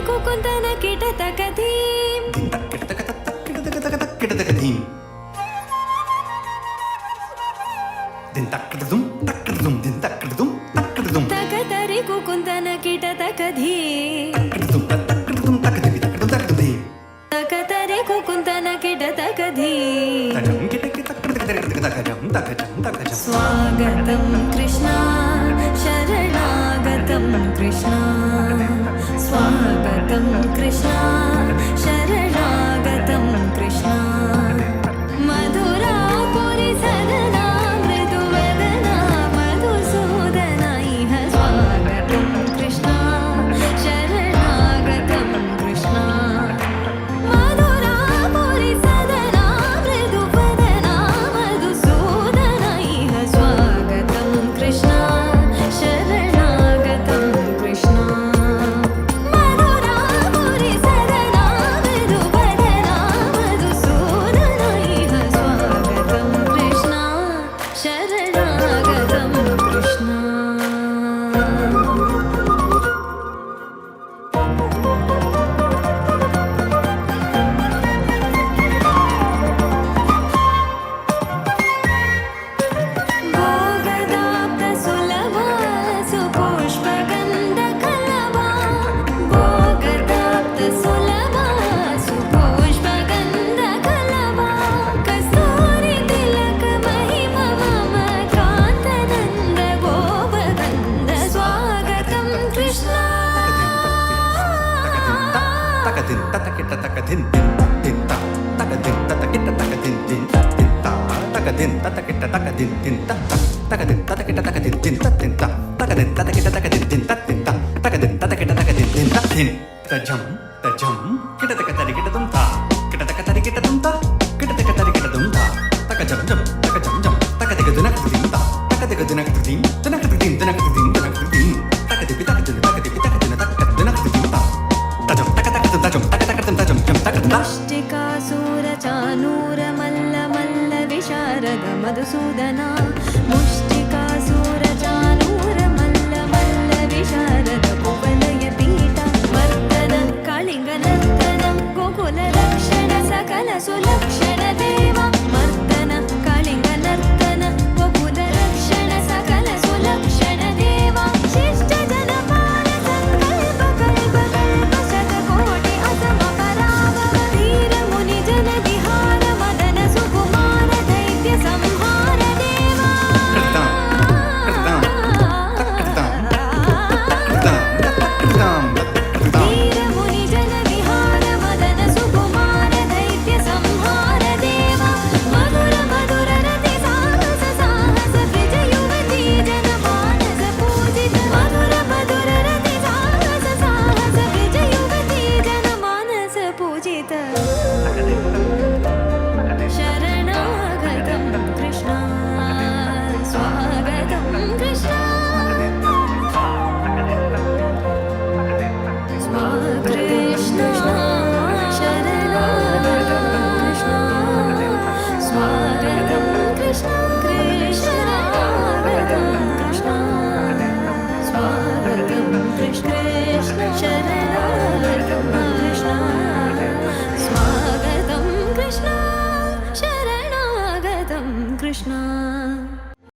కుకుంతన కిటతకధీం కిటతకధీం దిన్ తక్కడదుం తక్కడదుం దిన్ తక్కడదుం తక్కడదుం తకతరి కుకుంతన కిటతకధీం తక్కడదుం తక్కదివి తక్కడదుం తక్కదిం తకతరి కుకుంతన కిటతకధీం తకం కిటకి తక్కడదకదకదకదకజం తకజం తకజం స్వాగతం కృష్ణ శరణాగతం కృష్ణ స్వాగతం కృష్ణ శరణాగతం కృష్ణ మధురాపురి సదనా మృదువదనా మధుసూదన ఇహ స్వాగతం కృష్ణ శరణాగతం కృష్ణ మధురాపురి సదనా మృదువదనా మధుసూదన ఇహ స్వాగతం కృష్ణ శరణాగతం కృష్ణ మధురాపురి సదనా మృదువదనా మధుసూదన ఇహ స్వాగతం కృష్ణ శరణాగతం కృష్ణ భోగదాప్త సులభా సుపుష్పగంధకలభా భోగదాప్త సులభా సుపుష్పగంధకలభా కస్తూరి తిలక మహిమ మమ కాంతనంద గోపగంధ స్వాగతం కృష్ణ తకదిన్ తతకిట తకదిన్ దిన్ తకదిన్ తతకిట తకదిన్ దిన్ తకదిన్ తతకిట తకదిన్ దిన్ తకదిన్ తతకిట తకదిన్ దిన్ తకదిన్ తతకిట తకదిన్ దిన్ తకదిన్ తతకిట తకదిన్ దిన్ దిన్ తజం తజం కిటతక తరికిటదుం తా కిటతక తరికిటదుం తా కిటతక తరికిటదుం తా తకజం జం తకజం జం తకదిగదునకదిం తా తకదిగదునకదిం దునకదిం దునకదిం దునకదిం తకదిపి తకదిన తకదిపి తకదిన తకదినకదిం తా తజం తకతకదం తజం తకతకదం తజం జం తకదా అష్టికాసూర చానూర మల్ల మల్ల విశారద మధుసూదనా